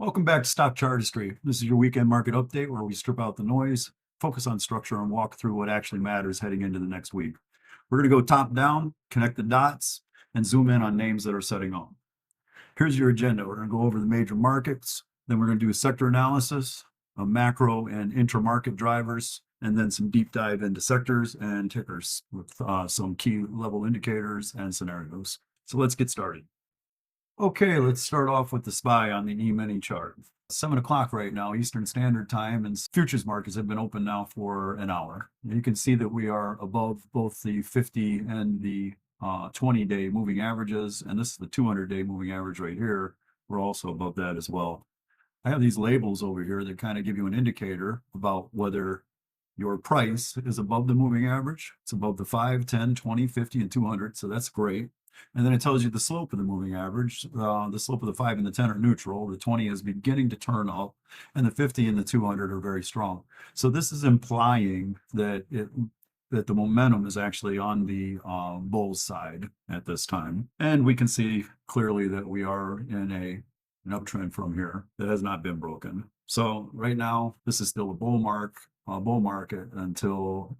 Welcome back to Stock Chartistry. This is your weekend market update where we strip out the noise, focus on structure, and walk through what actually matters heading into the next week. We're going to go top down, connect the dots, and zoom in on names that are setting off. Here's your agenda. We're going to go over the major markets, then we're going to do a sector analysis of macro and intra-market drivers, and then some deep dive into sectors and tickers with some key level indicators and scenarios. So let's get started. Okay, let's start off with the SPY on the E-mini chart. 7 o'clock right now, Eastern Standard Time, and futures markets have been open now for an hour. You can see that we are above both the 50 and the 20-day moving averages, and this is the 200-day moving average right here. We're also above that as well. I have these labels over here that kind of give you an indicator about whether your price is above the moving average. It's above the 5, 10, 20, 50, and 200, so that's great. And then it tells you the slope of the moving average. The slope of the 5 and the 10 are neutral. The 20 is beginning to turn up, and the 50 and the 200 are very strong. So this is implying that that the momentum is actually on the bull side at this time. And we can see clearly that we are in an uptrend from here that has not been broken. So right now, this is still a bull market until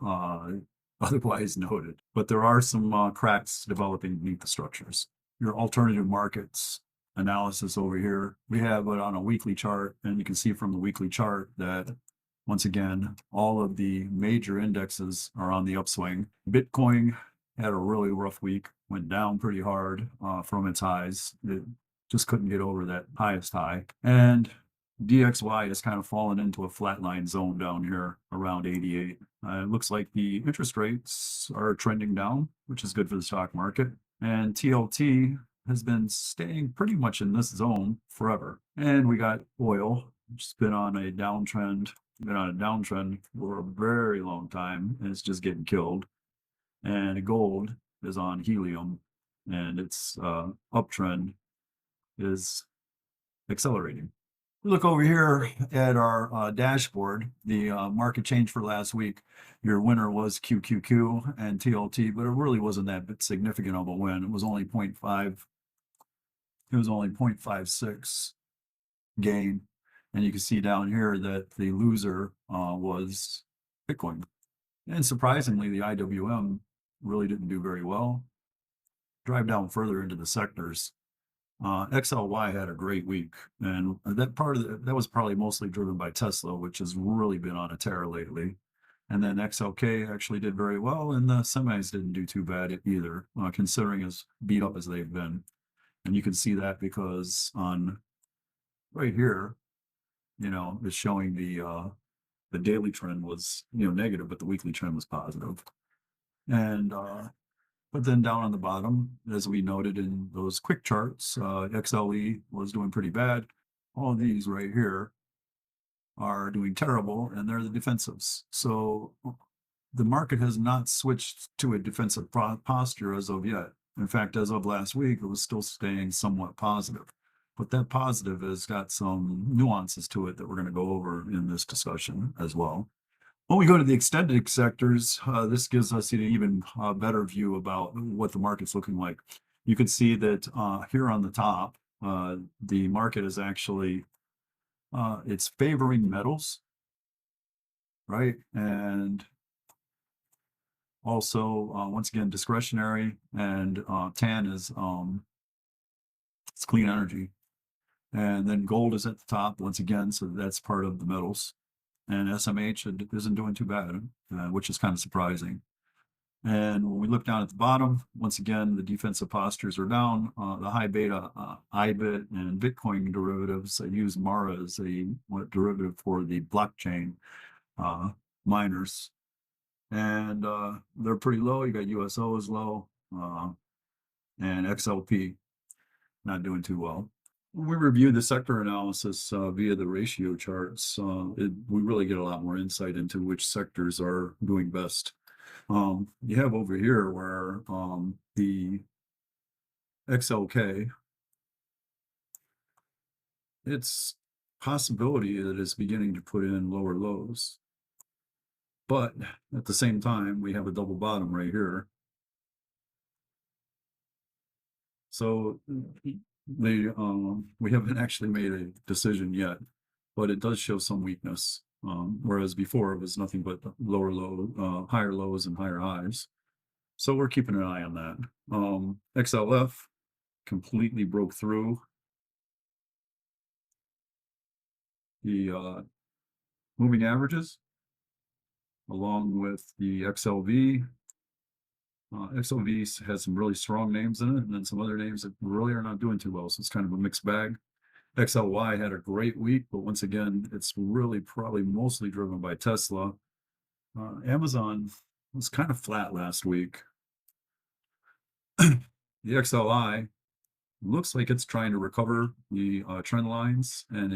otherwise noted. But there are some cracks developing beneath the structures. Your alternative markets analysis over here, we have it on a weekly chart, and you can see from the weekly chart that once again, all of the major indexes are on the upswing. Bitcoin had a really rough week, went down pretty hard from its highs. It just couldn't get over that highest high. And DXY has kind of fallen into a flatline zone down here around 88. It looks like the interest rates are trending down, which is good for the stock market. And TLT has been staying pretty much in this zone forever. And we got oil, which has been on a downtrend, for a very long time, and it's just getting killed. And gold is on helium, and its uptrend is accelerating. We look over here at our dashboard, the market change for last week. Your winner was QQQ and TLT, but it really wasn't that significant of a win. It was only 0.5. It was only 0.56 gain. And you can see down here that the loser was Bitcoin. And surprisingly, the IWM really didn't do very well. Drive down further into the sectors. XLY had a great week, and that was probably mostly driven by Tesla, which has really been on a tear lately. And then XLK actually did very well, and the semis didn't do too bad either, considering as beat up as they've been. And you can see that because on right here, it's showing the daily trend was negative, but the weekly trend was positive. And but then down on the bottom, as we noted in those quick charts, XLE was doing pretty bad. All of these right here are doing terrible, and they're the defensives. So the market has not switched to a defensive posture as of yet. In fact, as of last week, it was still staying somewhat positive. But that positive has got some nuances to it that we're going to go over in this discussion as well. When we go to the extended sectors, this gives us an even better view about what the market's looking like. You can see that here on the top, the market is actually, it's favoring metals, right? And also, once again, discretionary, and TAN is it's clean energy. And then gold is at the top once again, so that's part of the metals. And SMH isn't doing too bad, which is kind of surprising. And when we look down at the bottom, once again, the defensive postures are down. The high beta IBIT and Bitcoin derivatives, I use Mara as a derivative for the blockchain miners. And they're pretty low. You got USO is low, and XLP not doing too well. When we review the sector analysis via the ratio charts, we really get a lot more insight into which sectors are doing best. You have over here where the XLK, it's possibility that it's beginning to put in lower lows. But at the same time, we have a double bottom right here. So We haven't actually made a decision yet, but it does show some weakness. Whereas before it was nothing but higher lows and higher highs. So we're keeping an eye on that. XLF completely broke through the moving averages along with the XLV. XLV has some really strong names in it, and then some other names that really are not doing too well. So it's kind of a mixed bag. XLY had a great week, but once again, it's really probably mostly driven by Tesla. Amazon was kind of flat last week. The XLI looks like it's trying to recover the trend lines, and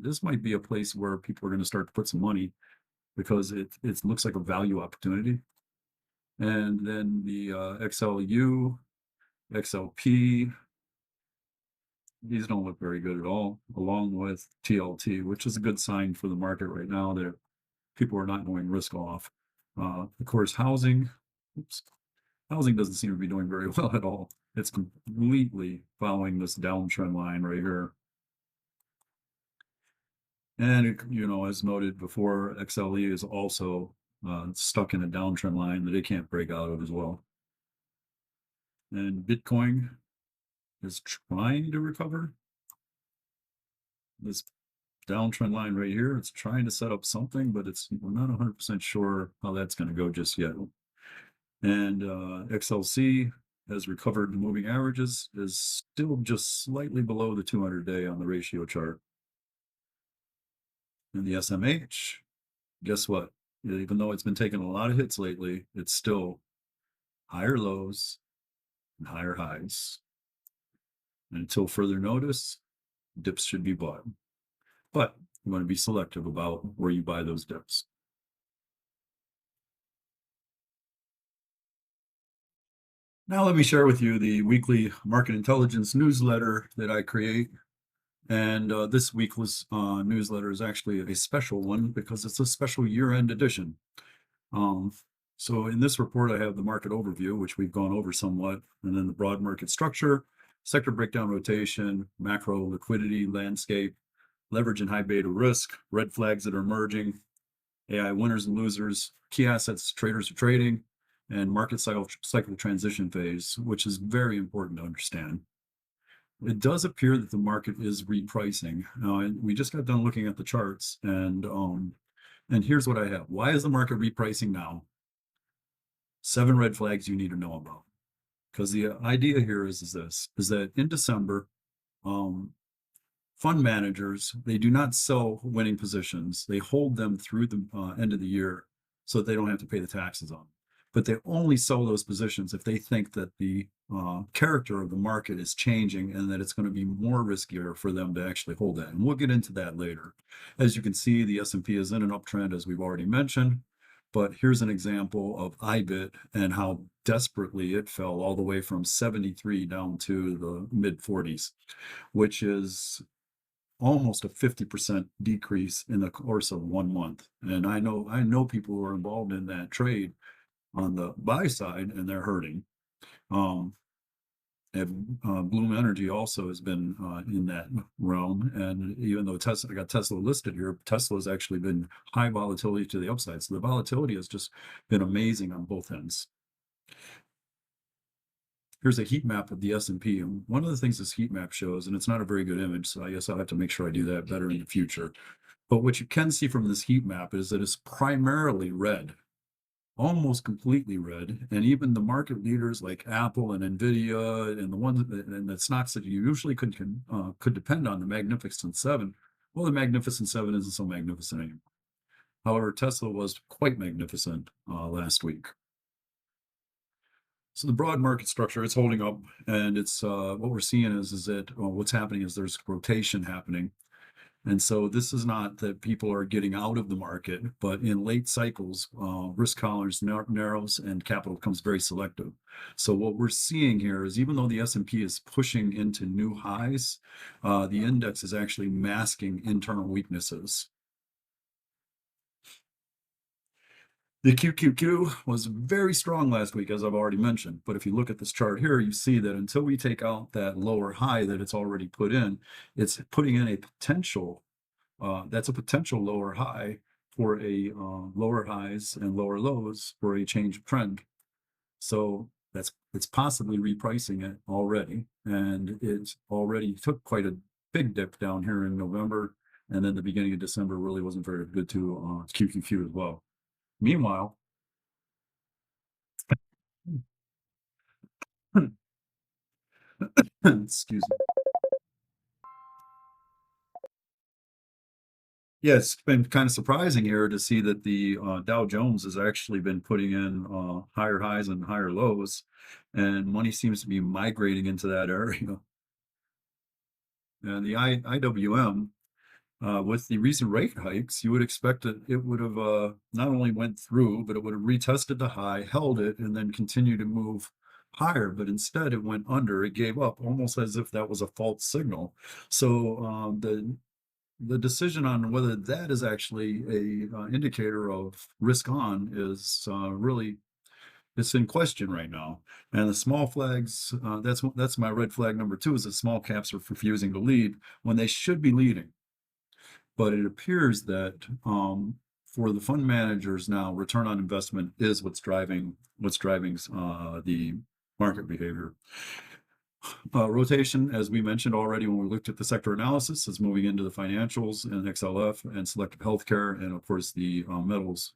this might be a place where people are going to start to put some money because it looks like a value opportunity. And then the XLU, XLP, these don't look very good at all, along with TLT, which is a good sign for the market right now that people are not going risk off. Of course, housing doesn't seem to be doing very well at all. It's completely following this downtrend line right here. And, as noted before, XLE is also stuck in a downtrend line that it can't break out of as well. And Bitcoin is trying to recover this downtrend line right here. It's trying to set up something, but we're not 100% sure how that's going to go just yet. And XLC has recovered the moving averages, is still just slightly below the 200-day on the ratio chart. And the SMH, guess what? Even though it's been taking a lot of hits lately, it's still higher lows and higher highs. And until further notice, dips should be bought. But you want to be selective about where you buy those dips. Now let me share with you the weekly market intelligence newsletter that I create. And this week's newsletter is actually a special one because it's a special year-end edition. So in this report, I have the market overview, which we've gone over somewhat, and then the broad market structure, sector breakdown rotation, macro liquidity landscape, leverage and high beta risk, red flags that are emerging, AI winners and losers, key assets traders are trading, and market cycle transition phase, which is very important to understand. It does appear that the market is repricing. Now, we just got done looking at the charts, and here's what I have. Why is the market repricing now? 7 red flags you need to know about. Because the idea here is that in December, fund managers, they do not sell winning positions. They hold them through the end of the year so that they don't have to pay the taxes on them. But they only sell those positions if they think that the character of the market is changing and that it's going to be more riskier for them to actually hold that. And we'll get into that later. As you can see, the S&P is in an uptrend, as we've already mentioned. But here's an example of IBIT and how desperately it fell all the way from 73 down to the mid 40s, which is almost a 50% decrease in the course of 1 month. And I know people who are involved in that trade on the buy side, and they're hurting. And Bloom Energy also has been in that realm. And even though I got Tesla listed here, Tesla has actually been high volatility to the upside. So the volatility has just been amazing on both ends. Here's a heat map of the S&P. And one of the things this heat map shows, and it's not a very good image, so I guess I'll have to make sure I do that better in the future. But what you can see from this heat map is that it's primarily red, almost completely red. And even the market leaders like Apple and Nvidia and the ones and the stocks that you usually could depend on, the Magnificent Seven. Well, the Magnificent Seven isn't so magnificent anymore. However, Tesla was quite magnificent last week. So the broad market structure, it's holding up, and it's what we're seeing is that what's happening is there's rotation happening. And so this is not that people are getting out of the market, but in late cycles, risk tolerance narrows and capital becomes very selective. So what we're seeing here is even though the S&P is pushing into new highs, the index is actually masking internal weaknesses. The QQQ was very strong last week, as I've already mentioned. But if you look at this chart here, you see that until we take out that lower high that it's already put in, it's putting in a potential, that's a potential lower high for a lower highs and lower lows for a change of trend. So it's possibly repricing it already. And it's already took quite a big dip down here in November. And then the beginning of December really wasn't very good to QQQ as well. Meanwhile, excuse me. Yeah, it's been kind of surprising here to see that the Dow Jones has actually been putting in higher highs and higher lows, and money seems to be migrating into that area. And the IWM, with the recent rate hikes, you would expect that it would have not only went through, but it would have retested the high, held it, and then continued to move higher. But instead, it went under. It gave up, almost as if that was a false signal. So the decision on whether that is actually a indicator of risk on is really it's in question right now. And the small flags, that's my red flag number two, is that small caps are refusing to lead when they should be leading. But it appears that for the fund managers now, return on investment is what's driving the market behavior. Rotation, as we mentioned already when we looked at the sector analysis, is moving into the financials and XLF and selective healthcare. And of course, the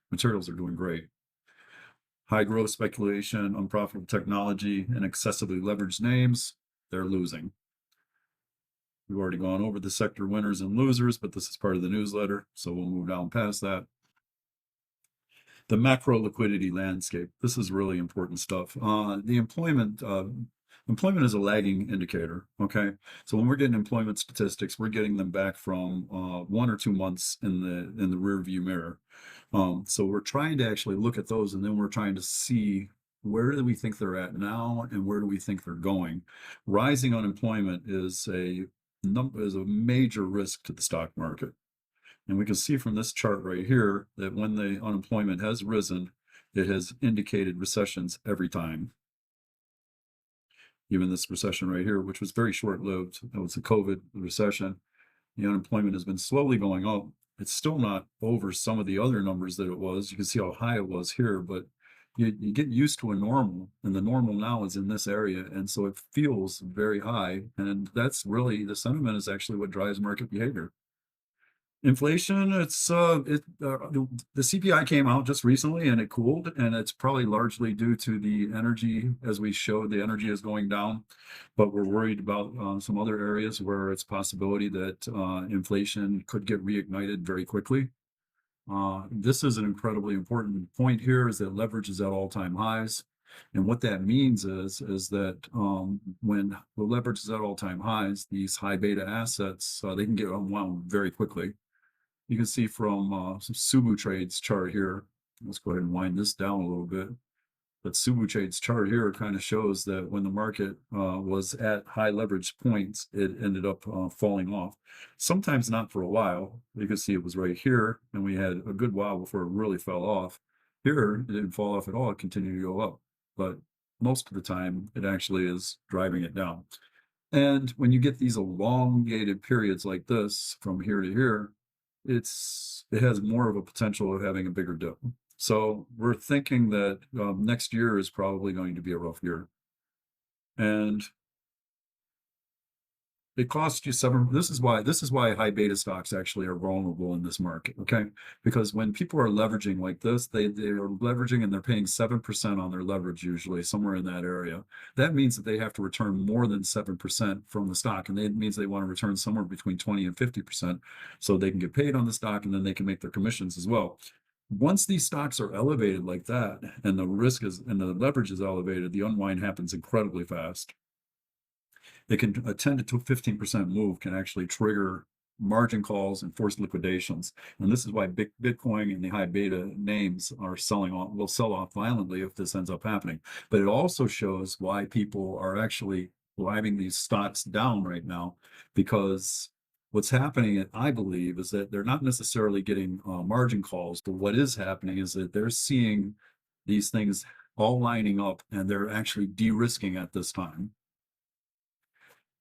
materials are doing great. High growth speculation, unprofitable technology, and excessively leveraged names, they're losing. We've already gone over the sector winners and losers, but this is part of the newsletter, so we'll move down past that. The macro liquidity landscape. This is really important stuff. The employment is a lagging indicator. Okay, so when we're getting employment statistics, we're getting them back from 1 or 2 months in the rear view mirror. So we're trying to actually look at those, and then we're trying to see where do we think they're at now, and where do we think they're going. Rising unemployment is a major risk to the stock market. And we can see from this chart right here that when the unemployment has risen, it has indicated recessions every time. Even this recession right here, which was very short-lived, that was the COVID recession, the unemployment has been slowly going up. It's still not over some of the other numbers that it was. You can see how high it was here, but you get used to a normal, and the normal now is in this area, and so it feels very high. And that's really the sentiment is actually what drives market behavior. Inflation, the CPI came out just recently and it cooled, and it's probably largely due to the energy. As we showed, the energy is going down, but we're worried about some other areas where it's possibility that inflation could get reignited very quickly. This is an incredibly important point here, is that leverage is at all-time highs. And what that means is that when the leverage is at all-time highs, these high beta assets, they can get unwound very quickly. You can see from some Subu Trades chart here. Let's go ahead and wind this down a little bit. But Subu Trades chart here kind of shows that when the market was at high leverage points, it ended up falling off. Sometimes not for a while. You can see it was right here, and we had a good while before it really fell off. Here, it didn't fall off at all. It continued to go up. But most of the time, it actually is driving it down. And when you get these elongated periods like this from here to here, it has more of a potential of having a bigger dip. So we're thinking that next year is probably going to be a rough year. And it costs you seven. This is why high beta stocks actually are vulnerable in this market. Okay, because when people are leveraging like this, they are leveraging and they're paying 7% on their leverage, usually somewhere in that area. That means that they have to return more than 7% from the stock, and it means they want to return somewhere between 20 and 50%, so they can get paid on the stock, and then they can make their commissions as well. Once these stocks are elevated like that, and the risk is and the leverage is elevated, the unwind happens incredibly fast. It can a 10 to 15% move can actually trigger margin calls and forced liquidations. And this is why Bitcoin and the high beta names are will sell off violently if this ends up happening. But it also shows why people are actually driving these stocks down right now, because What's happening, I believe, is that they're not necessarily getting margin calls, but what is happening is that they're seeing these things all lining up and they're actually de-risking at this time.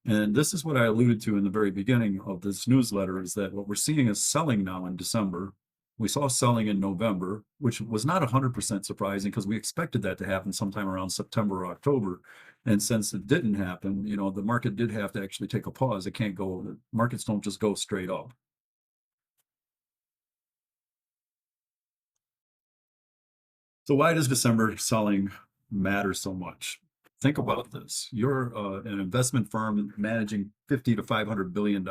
And this is what I alluded to in the very beginning of this newsletter, is that what we're seeing is selling now in December. We saw selling in November, which was not 100% surprising because we expected that to happen sometime around September or October. And since it didn't happen, the market did have to actually take a pause. It can't go, markets don't just go straight up. So why does December selling matter so much? Think about this. You're an investment firm managing 50 to $500 billion.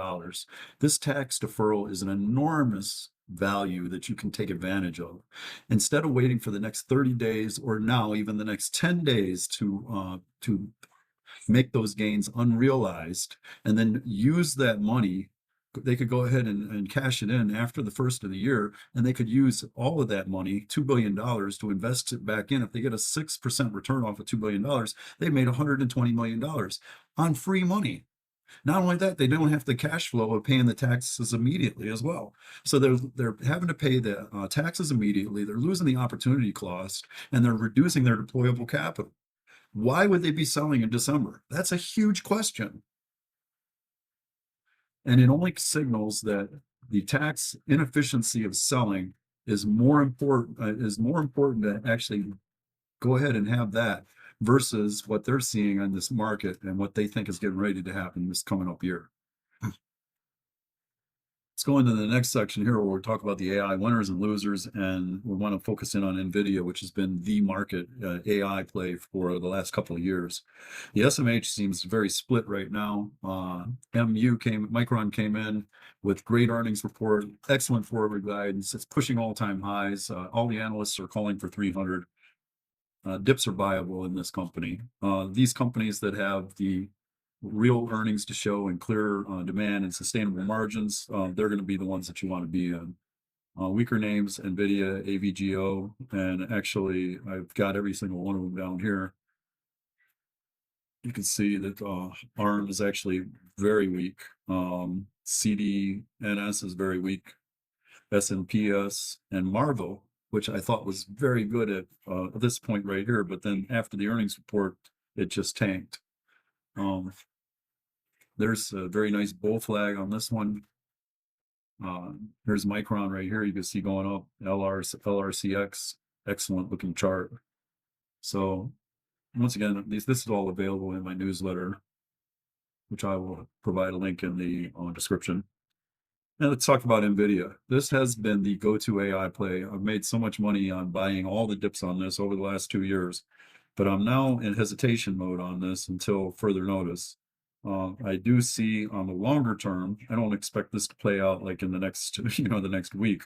This tax deferral is an enormous value that you can take advantage of. Instead of waiting for the next 30 days or now even the next 10 days to make those gains unrealized and then use that money, they could go ahead and cash it in after the first of the year, and they could use all of that money, $2 billion, to invest it back in. If they get a 6% return off of $2 billion, they made $120 million on free money. Not only that, they don't have the cash flow of paying the taxes immediately as well. So they're having to pay the taxes immediately. They're losing the opportunity cost, and they're reducing their deployable capital. Why would they be selling in December? That's a huge question. And it only signals that the tax inefficiency of selling is more important to actually go ahead and have that versus what they're seeing on this market and what they think is getting ready to happen this coming up year. Let's go into the next section here where we'll talk about the AI winners and losers, and we want to focus in on NVIDIA, which has been the market AI play for the last couple of years. The SMH seems very split right now. Micron came in with great earnings report, excellent forward guidance. It's pushing all-time highs. All the analysts are calling for 300. Dips are viable in this company. These companies that have the real earnings to show and clear demand and sustainable margins, they're going to be the ones that you want to be in. Weaker names, NVIDIA, AVGO, and actually I've got every single one of them down here. You can see that ARM is actually very weak. CDNS is very weak. SNPS and Marvel, which I thought was very good at this point right here, but then after the earnings report, it just tanked. There's a very nice bull flag on this one. Here's Micron right here. You can see going up, LRCX, excellent looking chart. So once again, this is all available in my newsletter, which I will provide a link in the description. And let's talk about NVIDIA. This has been the go-to AI play. I've made so much money on buying all the dips on this over the last 2 years, but I'm now in hesitation mode on this until further notice. I do see on the longer term, I don't expect this to play out like in the next, the next week,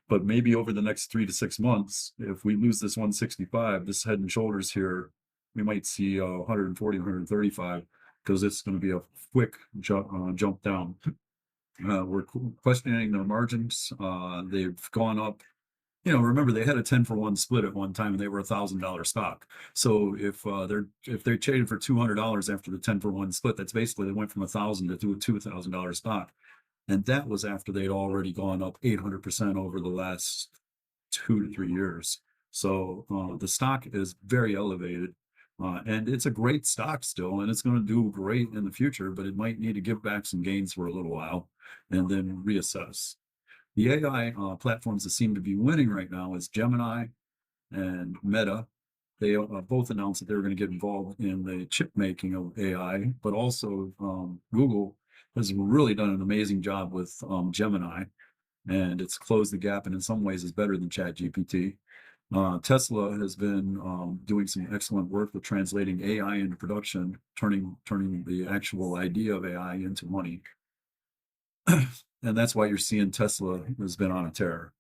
but maybe over the next 3 to 6 months, if we lose this 165, this head and shoulders here, we might see 140, 135, because it's going to be a quick jump down. We're questioning their margins. They've gone up. Remember they had a 10-for-1 split at one time, and they were $1,000 stock. So if they traded for $200 after the 10-for-1 split, that's basically they went from $1,000 to a $2,000 stock, and that was after they'd already gone up 800% over the last 2 to 3 years. So the stock is very elevated. And it's a great stock still, and it's going to do great in the future, but it might need to give back some gains for a little while and then reassess. The AI platforms that seem to be winning right now is Gemini and Meta. They both announced that they're going to get involved in the chip making of AI, but also Google has really done an amazing job with Gemini, and it's closed the gap, and in some ways is better than ChatGPT. Tesla has been doing some excellent work with translating AI into production, turning the actual idea of AI into money. And that's why you're seeing Tesla has been on a tear.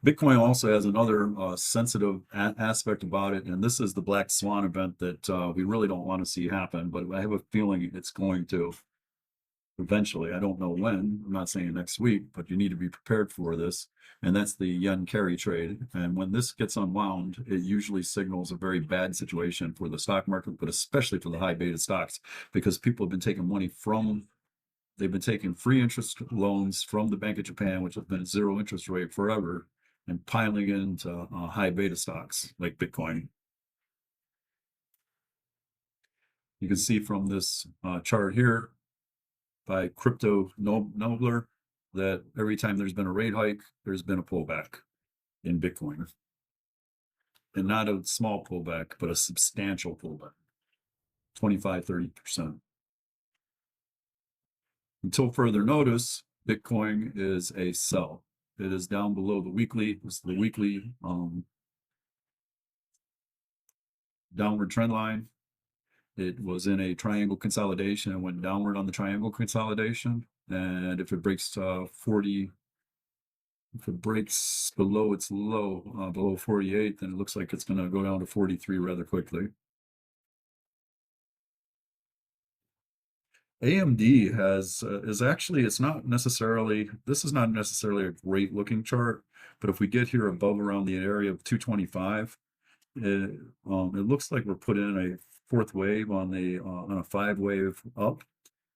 Bitcoin also has another sensitive aspect about it, and this is the black swan event that we really don't want to see happen, but I have a feeling it's going to eventually. I don't know when. I'm not saying next week, but you need to be prepared for this, and that's the yen carry trade. And when this gets unwound, it usually signals a very bad situation for the stock market, but especially for the high beta stocks, because people have been taking money from They've been taking free interest loans from the Bank of Japan, which has been a zero interest rate forever, and piling into high beta stocks like Bitcoin. You can see from this chart here by Crypto Nobler that every time there's been a rate hike, there's been a pullback in Bitcoin. And not a small pullback, but a substantial pullback, 25-30%. Until further notice, Bitcoin is a sell. It is down below the weekly. This is the weekly downward trend line. It was in a triangle consolidation and went downward on the triangle consolidation. And if it breaks 40, if it breaks below its low, below 48, then it looks like it's going to go down to 43 rather quickly. AMD has is actually, it's not necessarily, this is not necessarily a great looking chart, but if we get here above around the area of 225, it looks like we're put in a fourth wave on a 5-wave up,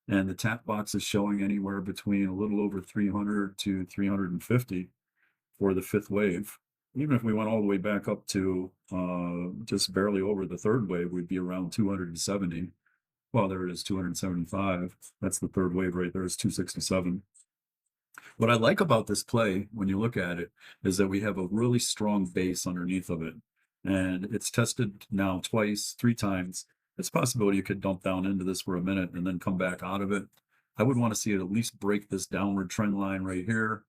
and the tap box is showing anywhere between a little over 300 to 350 for the fifth wave. Even if we went all the way back up to just barely over the third wave, we'd be around 270. Well, there it is, 275. That's the third wave right there, is 267. What I like about this play, when you look at it, is that we have a really strong base underneath of it. And it's tested now twice, 3 times. It's a possibility you could dump down into this for a minute and then come back out of it. I would want to see it at least break this downward trend line right here,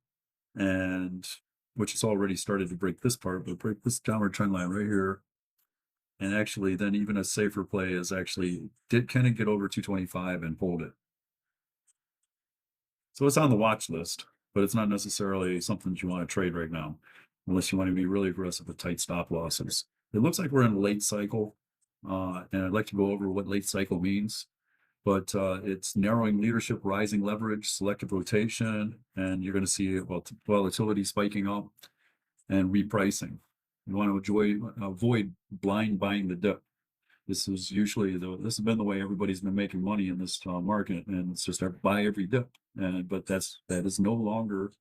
and which has already started to break this part, but break this downward trend line right here. And actually, then even a safer play is actually, can it get over 225 and hold it? So it's on the watch list, but it's not necessarily something that you want to trade right now, unless you want to be really aggressive with tight stop losses. It looks like we're in a late cycle, and I'd like to go over what late cycle means. But it's narrowing leadership, rising leverage, selective rotation, and you're going to see volatility spiking up and repricing. You want to avoid blind buying the dip. This is usually this has been the way everybody's been making money in this market, and it's just buy every dip. And but that is no longer,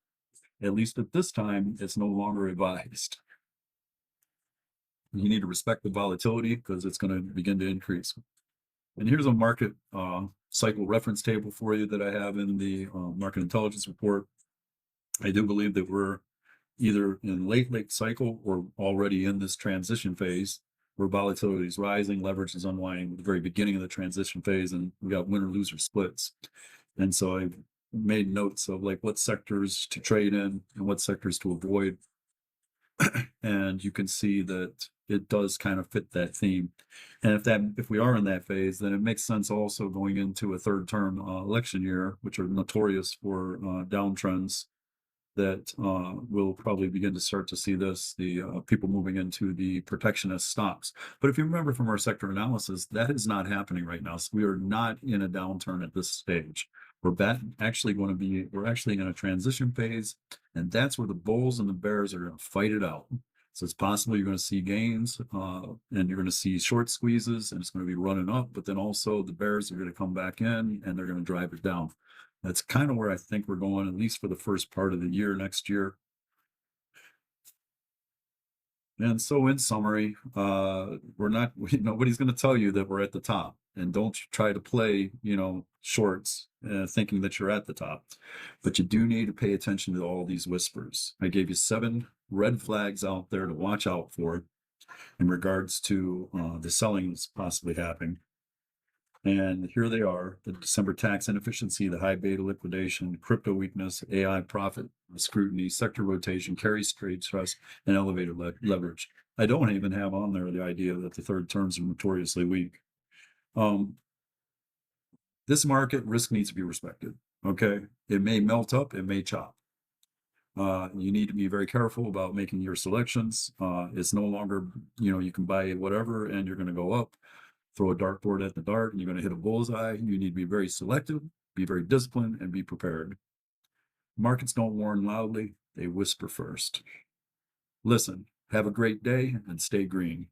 at least at this time, it's no longer advised. You need to respect the volatility because it's going to begin to increase. And here's a market cycle reference table for you that I have in the market intelligence report. I do believe that we're either in late cycle or already in this transition phase where volatility is rising, leverage is unwinding at the very beginning of the transition phase, and we got winner-loser splits. And so I've made notes of like what sectors to trade in and what sectors to avoid. And you can see that it does kind of fit that theme. And if we are in that phase, then it makes sense also going into a third term election year, which are notorious for downtrends, that we'll probably begin to start to see the people moving into the protectionist stocks. But if you remember from our sector analysis, that is not happening right now. So we are not in a downturn at this stage. We're actually in a transition phase, and that's where the bulls and the bears are going to fight it out. So it's possible you're going to see gains, and you're going to see short squeezes, and it's going to be running up, but then also the bears are going to come back in and they're going to drive it down. That's kind of where I think we're going, at least for the first part of the year next year. And so in summary, nobody's going to tell you that we're at the top, and don't try to play, shorts thinking that you're at the top, but you do need to pay attention to all these whispers. I gave you 7 red flags out there to watch out for in regards to the selling that's possibly happening. And here they are: the December tax inefficiency, the high beta liquidation, crypto weakness, AI profit scrutiny, sector rotation, carry trade stress, and elevated leverage. I don't even have on there the idea that the third terms are notoriously weak. This market risk needs to be respected. Okay, it may melt up, it may chop. You need to be very careful about making your selections. It's no longer, you can buy whatever and you're going to go up. Throw a dartboard at the dart and you're going to hit a bullseye. You need to be very selective, be very disciplined, and be prepared. Markets don't warn loudly, they whisper first. Listen, have a great day and stay green.